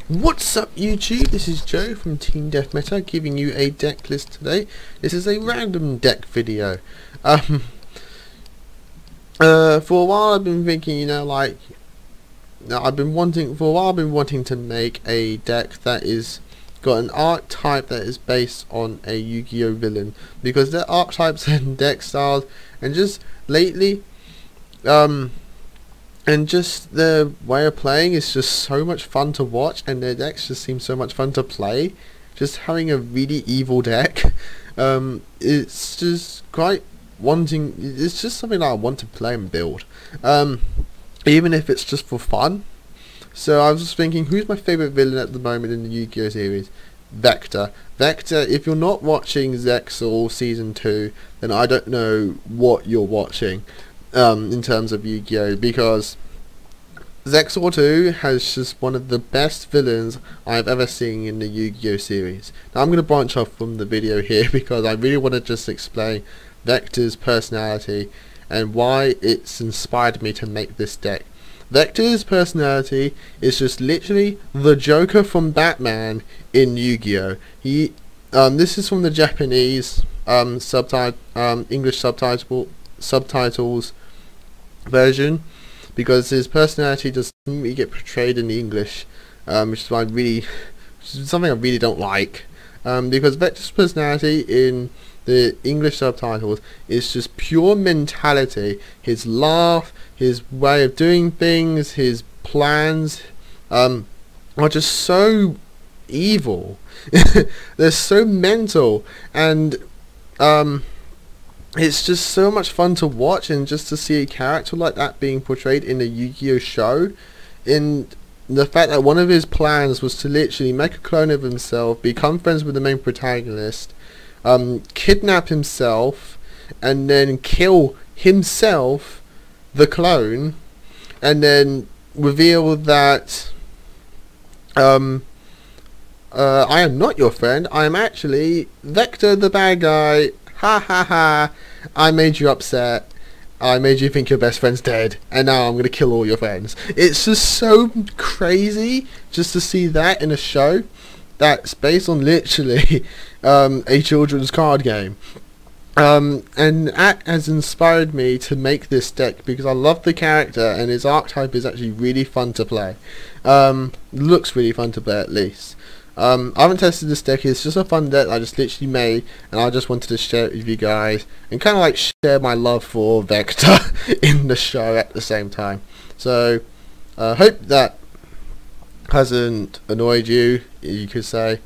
What's up YouTube, this is Joe from Team Death Meta giving you a deck list today. This is a random deck video. For a while I've been thinking, I've been wanting to make a deck that is got an archetype that is based on a Yu-Gi-Oh villain, because their archetypes and deck styles and just lately and just their way of playing is just so much fun to watch, and their decks just seem so much fun to play. Just having a really evil deck, it's just quite wanting. It's just something that I want to play and build, even if it's just for fun. So I was just thinking, who's my favourite villain at the moment in the Yu-Gi-Oh series? Vector. Vector, if you're not watching Zexal Season 2, then I don't know what you're watching in terms of Yu-Gi-Oh, because Zexal 2 has just one of the best villains I've ever seen in the Yu-Gi-Oh series. Now I'm going to branch off from the video here because I really want to just explain Vector's personality and why it's inspired me to make this deck. Vector's personality is just literally the Joker from Batman in Yu-Gi-Oh. This is from the Japanese English subtitles version, because his personality doesn't really get portrayed in the English, which is something I really don't like. Because Vector's personality in the English subtitles is just pure mentality. His laugh, his way of doing things, his plans are just so evil. They're so mental, and it's just so much fun to watch, and just to see a character like that being portrayed in a Yu-Gi-Oh show. In the fact that one of his plans was to literally make a clone of himself, become friends with the main protagonist, kidnap himself, and then kill himself, the clone, and then reveal that I am not your friend, I am actually Vector the bad guy. Ha ha ha, I made you upset, I made you think your best friend's dead, and now I'm going to kill all your friends. It's just so crazy just to see that in a show that's based on literally a children's card game. And that has inspired me to make this deck because I love the character, and his archetype is actually really fun to play. Looks really fun to play, at least. I haven't tested this deck, it's just a fun deck I just literally made, and I just wanted to share it with you guys and kind of like share my love for Vector in the show at the same time. So hope that hasn't annoyed you, you could say,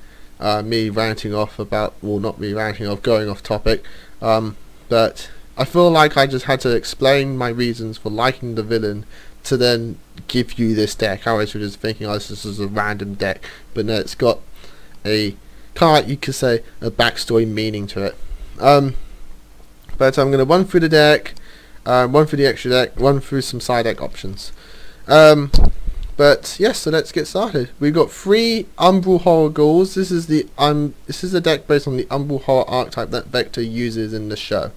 me ranting off about, well, not me ranting off, going off topic, but I feel like I just had to explain my reasons for liking the villain to then give you this deck. I was just thinking, oh, this is a random deck, but no, it's got a kind of like, you could say, a backstory meaning to it. But I'm going to run through the deck, run through the extra deck, run through some side deck options. But yes, so let's get started. We've got 3 Umbral Horror Ghouls. This is the deck based on the Umbral Horror archetype that Vector uses in the show.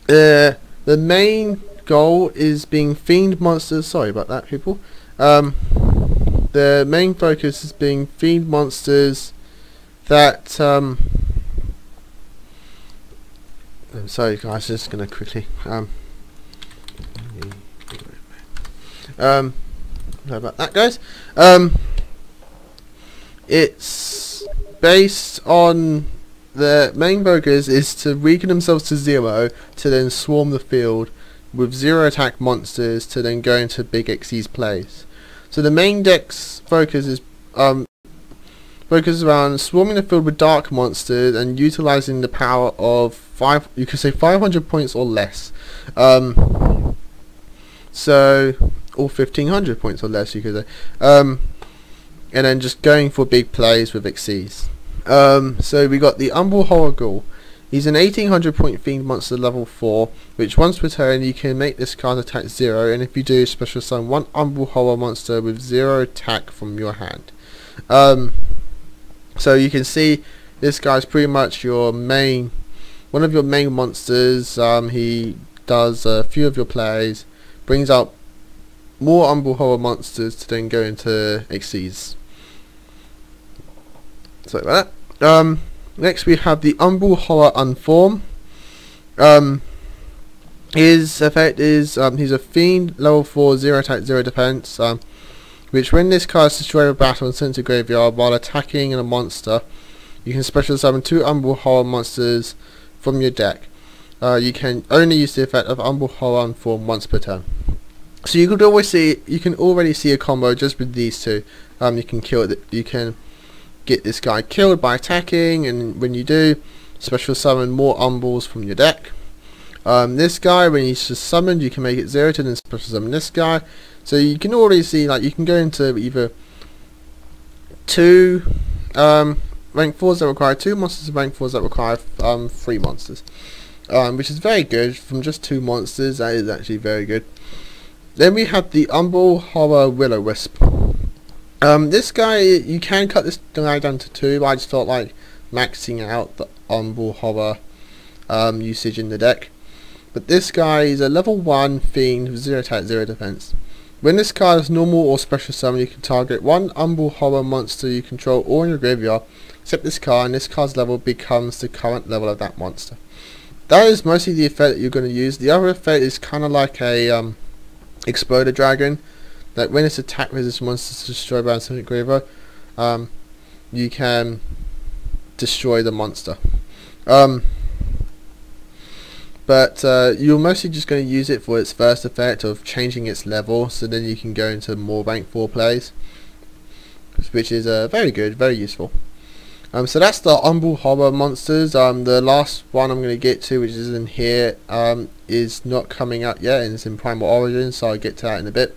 The main goal is being fiend monsters. Sorry about that, people. The main focus is being fiend monsters that I'm sorry guys, just gonna quickly sorry about that, guys. It's based on the main focus is to weaken themselves to 0 to then swarm the field with 0 attack monsters to then go into big XYZ plays. So the main deck's focus is around swarming the field with dark monsters and utilizing the power of 500 points or less. So, or 1500 points or less, you could say. And then just going for big plays with XYZ. So we got the Umbral Horror Ghoul. He's an 1800 point fiend monster level 4, which once per turn you can make this card attack 0, and if you do, special summon 1 Umbral Horror monster with 0 attack from your hand. So you can see this guy's pretty much one of your main monsters. He does a few of your plays, brings out more umbral horror monsters to then go into Xyz. Sorry about that. Next we have the umbral horror unform. His effect is he's a fiend, level 4, 0 attack, 0 defense, which when this card is destroyed a battle and sent to graveyard while attacking a monster, you can special summon 2 umbral horror monsters from your deck. You can only use the effect of umbral horror unform once per turn. So you can already see a combo just with these two. You can you can get this guy killed by attacking, and when you do, special summon more umbrals from your deck. This guy, when he's just summoned, you can make it 0 to then special summon this guy. So you can already see, like, you can go into either 2 rank 4s that require 2 monsters and rank 4s that require 3 monsters. Which is very good. From just 2 monsters, that is actually very good. Then we have the umbral horror will-o-wisp. This guy, you can cut this guy down to 2, but I just felt like maxing out the umbral horror usage in the deck. But this guy is a level 1 fiend with 0 attack, 0 defense. When this card is normal or special summon, you can target 1 umbral horror monster you control or in your graveyard, except this card, and this card's level becomes the current level of that monster. That is mostly the effect that you're going to use. The other effect is kind of like a Exploder Dragon, that when its attack resist monsters destroyed by a specific graveyard, you can destroy the monster. But you're mostly just going to use it for its first effect of changing its level, so then you can go into more rank 4 plays, which is very good, very useful. So that's the umbral horror monsters. The last one I'm going to get to, which is in here, is not coming out yet, and it's in Primal Origin, so I'll get to that in a bit.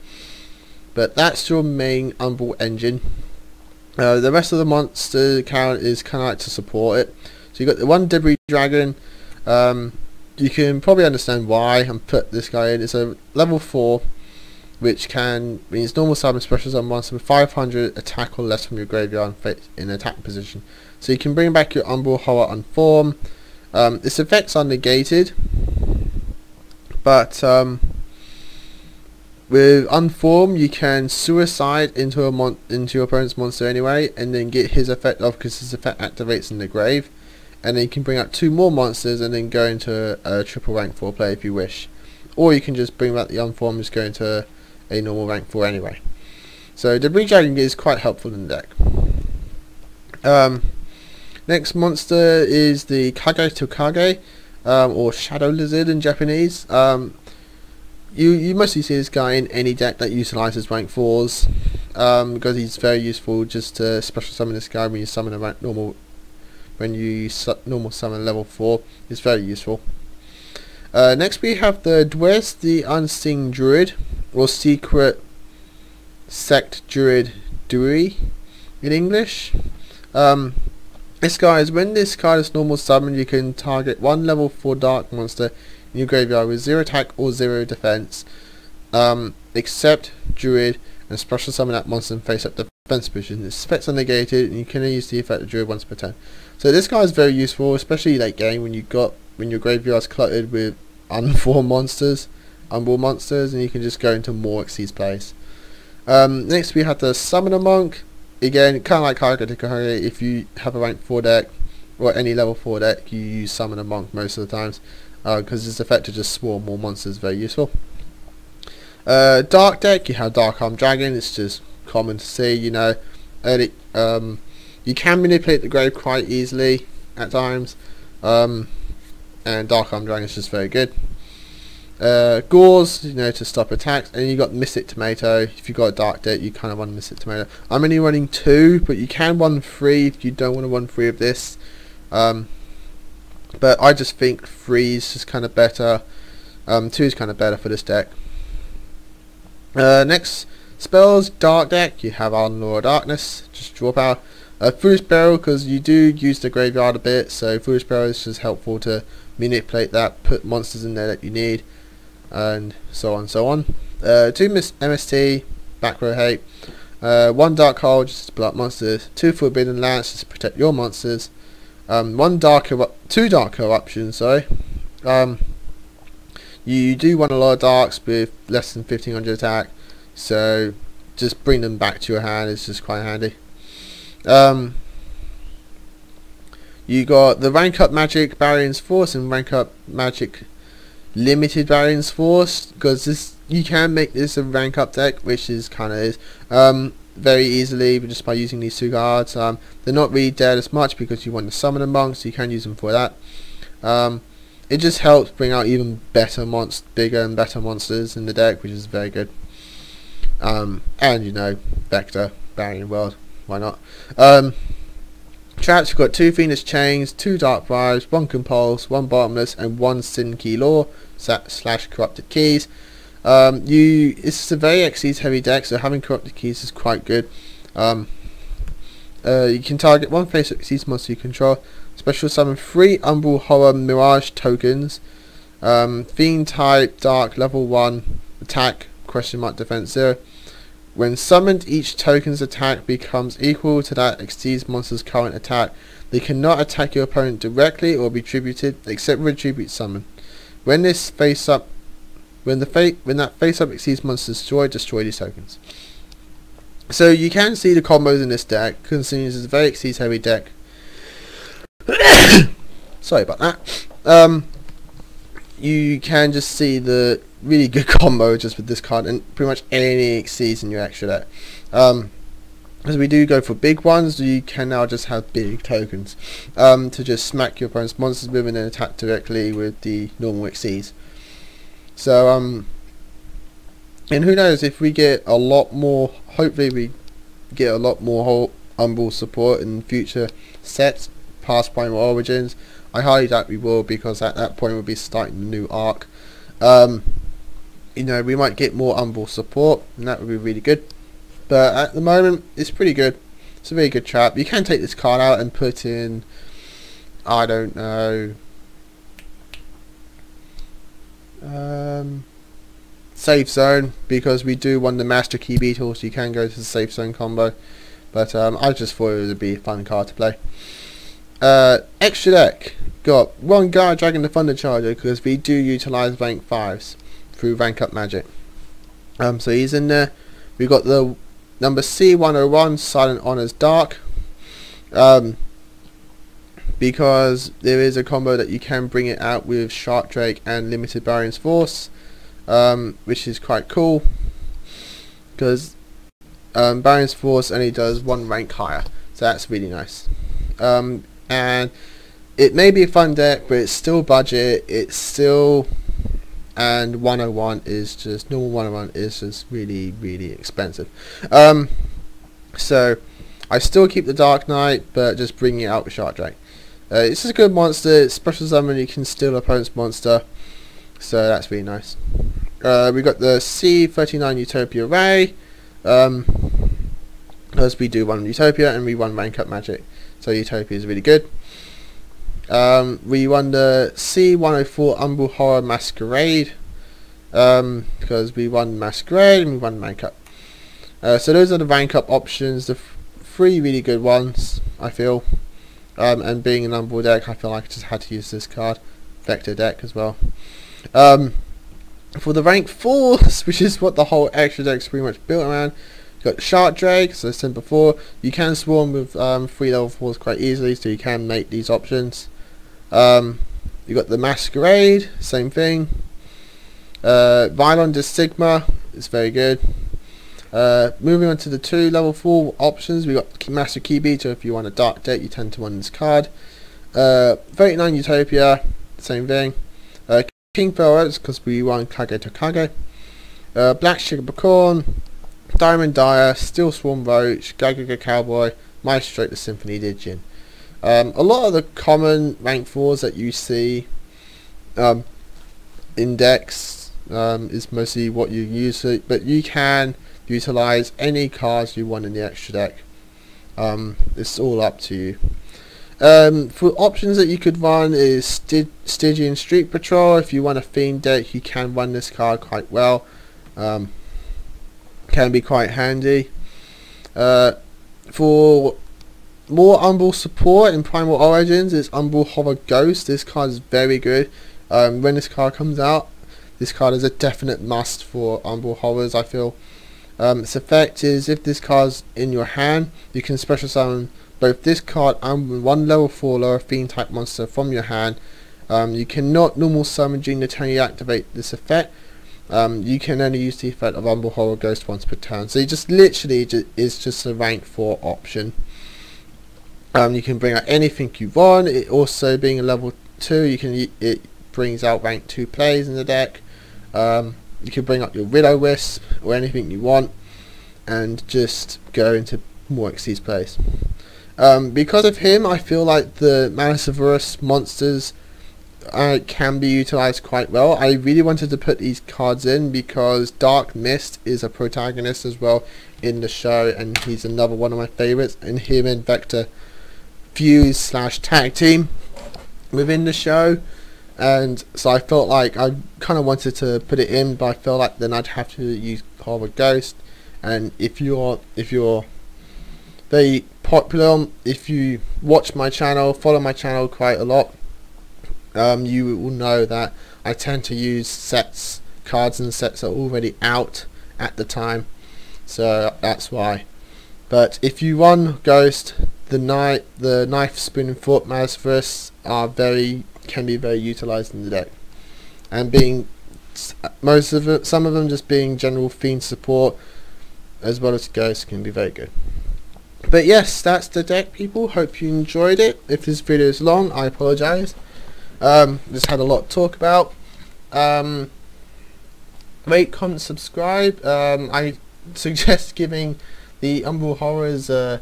But that's your main umbral engine. The rest of the monster count is kind of like to support it. So you got the one Debris Dragon. You can probably understand why and put this guy in. It's a level 4, which means normal summon special summon monster with 500 attack or less from your graveyard in attack position. So you can bring back your umbral horror unform. Its effects are negated, but with unform you can suicide into your opponent's monster anyway, and then get his effect off because his effect activates in the grave. And then you can bring out 2 more monsters and then go into a triple rank 4 play if you wish. Or you can just bring back the unform, just go into a normal rank 4 anyway. So Debris Dragon is quite helpful in the deck. Next monster is the Kage Tokage, or Shadow Lizard in Japanese. You mostly see this guy in any deck that utilizes rank 4s, because he's very useful just to special summon this guy when you summon a rank normal. When you normal summon level 4, it's very useful. Next we have the Dwez the Unseen Druid, or Secret Sect Druid Dewey in English. This guy is, when this card is normal summon, you can target 1 level 4 dark monster in your graveyard with 0 attack or 0 defense, except Druid, and special summon that monster and face up defense position. Its effects are negated, and you can only use the effect of Druid once per turn. So this guy is very useful, especially late game when your graveyard's cluttered with unformed monsters, umbral monsters, and you can just go into more Xyz plays. Next we have the Summoner Monk. Again, kind of like Kage Tokage, if you have a rank 4 deck or any level 4 deck, you use Summoner Monk most of the times, because its effect to just swarm more monsters is very useful. Dark deck, you have Dark Arm Dragon. It's just common to see, you know. You can manipulate the grave quite easily at times, and Dark Arm Dragon is just very good. Gauze, you know, to stop attacks, and you got Mystic Tomato. If you've got a dark deck, you kind of want Mystic Tomato. I'm only running 2, but you can run 3 if you don't want to run 3 of this. But I just think 3 is just kind of better. 2 is kind of better for this deck. Next spells, dark deck. You have Law of Darkness, just draw power. Foolish Barrel, because you do use the graveyard a bit, so Foolish Barrel is just helpful to manipulate that, put monsters in there that you need, and so on and so on. 2 MST, back row hate. 1 Dark Hole, just to block monsters. 2 Forbidden Lance, just to protect your monsters. 2 Dark Eruptions, sorry. You do want a lot of darks with less than 1500 attack. so just bring them back to your hand is just quite handy. You got the rank up magic Barion's Force and rank up magic limited Barion's Force, because this, you can make this a rank up deck, which is kind of is very easily, but just by using these two cards. They're not really dead as much because you want to summon them monks, so you can use them for that. It just helps bring out even better bigger and better monsters in the deck, which is very good. And you know, Vector, Barian World, why not? Traps, we've got 2 Fiendish Chains, 2 Dark Bribes, 1 Compulse, 1 Bottomless, and 1 Sin Key Law / Corrupted Keys. It's a very Xyz heavy deck, so having Corrupted Keys is quite good. You can target 1 face Xyz monster you control, special summon 3 Umbral Horror Mirage tokens, Fiend type, Dark, level 1, attack, defense 0. When summoned, each token's attack becomes equal to that Xyz monster's current attack. They cannot attack your opponent directly or be tributed, except with a tribute summon. When this when that face up Xyz monster is destroyed, destroy these tokens. So you can see the combos in this deck, considering this is a very Xyz heavy deck. Sorry about that. You can just see the really good combo just with this card and pretty much any Xyz in your extra deck. As we do go for big ones, you can now just have big tokens to just smack your opponent's monsters with and then attack directly with the normal Xyz. So and who knows, if we get a lot more, hopefully we get a lot more whole umbral support in future sets past Primal Origins. I highly doubt we will, because at that point we'll be starting the new arc. You know, we might get more umbral support and that would be really good, but at the moment it's pretty good. It's a very good trap. You can take this card out and put in, I don't know, safe zone, because we do want the Master Key Beetle, so you can go to the safe zone combo, but I just thought it would be a fun card to play. Extra deck, got 1 Guard Dragon the Thunder Charger, because we do utilize rank 5s through rank up magic. So he's in there. We've got the number C101 Silent Honors Dark, because there is a combo that you can bring it out with Shark Drake and Limited Barion's Force, which is quite cool, because Barion's Force only does 1 rank higher, so that's really nice. And it may be a fun deck, but it's still budget, it's still, and 101 is just, normal 101 is just really, really expensive. So I still keep the Dark Knight, but just bring it out with Shark Drake. It's just a good monster. It's special summon, you can steal opponent's monster, so that's really nice. We got the C39 Utopia Ray, as we do 1 Utopia and we 1 rank up magic, so Utopia is really good. We won the C104 Umbral Horror Masquerade, because we won Masquerade and we won rank up. So those are the rank up options, the 3 really good ones, I feel. And being an Umbral deck, I feel like I just had to use this card. Vector deck as well. For the rank 4s, which is what the whole extra deck is pretty much built around, got Shark Drake, as I said before. You can swarm with 3 level 4s quite easily, so you can make these options. You got the Masquerade, same thing. Vylon de Sigma is very good. Moving on to the 2 level 4 options, we got Master Key Beetle. If you want a dark deck, you tend to want this card. 39 Utopia, same thing. King Pharaohs, because we want Kage to Kage. Black Sugar Pecan, Diamond Dyer, Steel Swarm Roach, Gagaga Cowboy, Maestro the Symphony Digin. A lot of the common rank 4s that you see in decks is mostly what you use, but you can utilize any cards you want in the extra deck. It's all up to you. For options that you could run is Stygian Street Patrol. If you want a Fiend deck, you can run this card quite well. Can be quite handy. For more Umbral support in Primal Origins is Umbral Horror Ghost. This card is very good. When this card comes out, this card is a definite must for Umbral Horrors, I feel. Its effect is if this card's in your hand, you can special summon both this card and one level 4 lower fiend type monster from your hand. You cannot normal summon during the turn you activate this effect. You can only use the effect of Umbral Horror Ghost once per turn. So you just literally is just a rank 4 option. You can bring out anything you want. It also being a level 2, it brings out rank 2 plays in the deck. You can bring up your Widow Wisp or anything you want and just go into more Xyz plays. Because of him, I feel like the Manisaurus monsters can be utilized quite well. I really wanted to put these cards in because Dark Mist is a protagonist as well in the show, and he's another one of my favorites, and him and Vector fuse / tag team within the show. And so I felt like I kind of wanted to put it in, but I felt like then I'd have to use Horror Ghost. And if you're very popular, if you watch my channel, follow my channel quite a lot, you will know that I tend to use cards and sets are already out at the time, so that's why. But if you run Ghost, the Knife, Spoon and Fork Manisaurus can be very utilized in the deck, and being some of them just being general fiend support as well as Ghost can be very good. But yes, that's the deck, people. Hope you enjoyed it. If this video is long, I apologize. Just had a lot to talk about. Rate, comment, subscribe. I suggest giving the Umbral Horrors a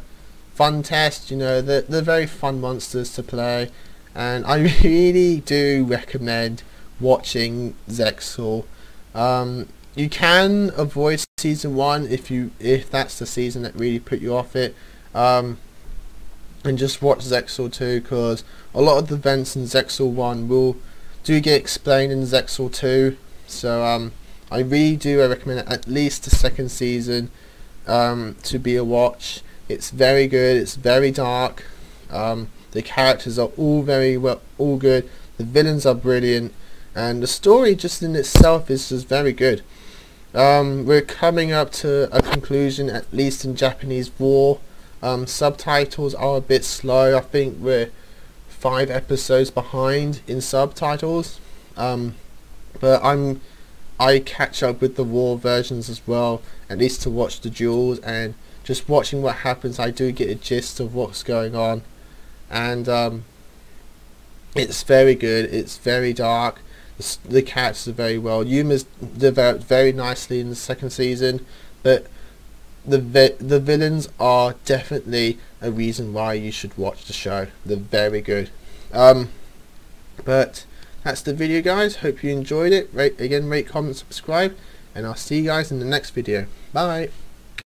fun test. You know, they're very fun monsters to play, and I really do recommend watching Zexal. You can avoid season 1 if that's the season that really put you off it, and just watch Zexal 2, because a lot of the events in Zexal 1 do get explained in Zexal 2. So I really do recommend at least the second season to be a watch. It's very good. It's very dark. The characters are all good. The villains are brilliant, and the story just in itself is just very good. We're coming up to a conclusion, at least in Japanese War. Subtitles are a bit slow. I think we're 5 episodes behind in subtitles, but I catch up with the War versions as well, at least to watch the duels, and just watching what happens I do get a gist of what's going on. And it's very good. It's very dark. The characters are very well. Yuma's developed very nicely in the second season, but the villains are definitely a reason why you should watch the show. They're very good. But that's the video, guys. Hope you enjoyed it. Rate, comment, subscribe, and I'll see you guys in the next video. Bye.